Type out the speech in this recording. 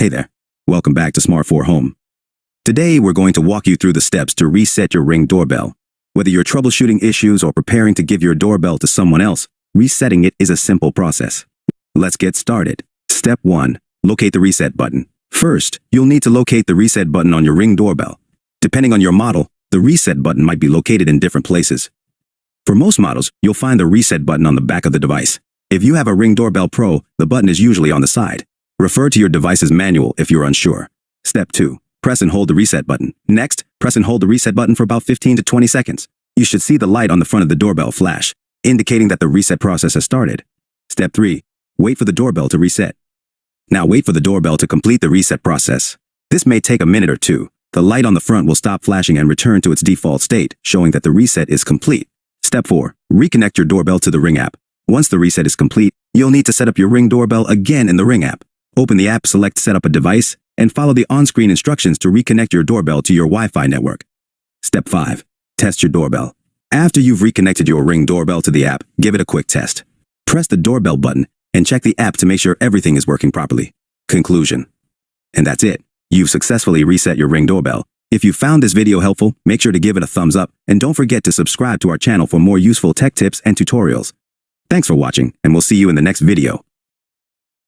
Hey there, welcome back to Smart 4 Home. Today we're going to walk you through the steps to reset your Ring doorbell. Whether you're troubleshooting issues or preparing to give your doorbell to someone else, resetting it is a simple process. Let's get started. Step 1. Locate the reset button. First, you'll need to locate the reset button on your Ring doorbell. Depending on your model, the reset button might be located in different places. For most models, you'll find the reset button on the back of the device. If you have a Ring Doorbell Pro, the button is usually on the side. Refer to your device's manual if you're unsure. Step 2. Press and hold the reset button. Next, press and hold the reset button for about 15 to 20 seconds. You should see the light on the front of the doorbell flash, indicating that the reset process has started. Step 3. Wait for the doorbell to reset. Now wait for the doorbell to complete the reset process. This may take a minute or two. The light on the front will stop flashing and return to its default state, showing that the reset is complete. Step 4. Reconnect your doorbell to the Ring app. Once the reset is complete, you'll need to set up your Ring doorbell again in the Ring app. Open the app, select Set up a device, and follow the on-screen instructions to reconnect your doorbell to your Wi-Fi network. Step 5. Test your doorbell. After you've reconnected your Ring doorbell to the app, give it a quick test. Press the doorbell button and check the app to make sure everything is working properly. Conclusion. And that's it. You've successfully reset your Ring doorbell. If you found this video helpful, make sure to give it a thumbs up and don't forget to subscribe to our channel for more useful tech tips and tutorials. Thanks for watching, and we'll see you in the next video.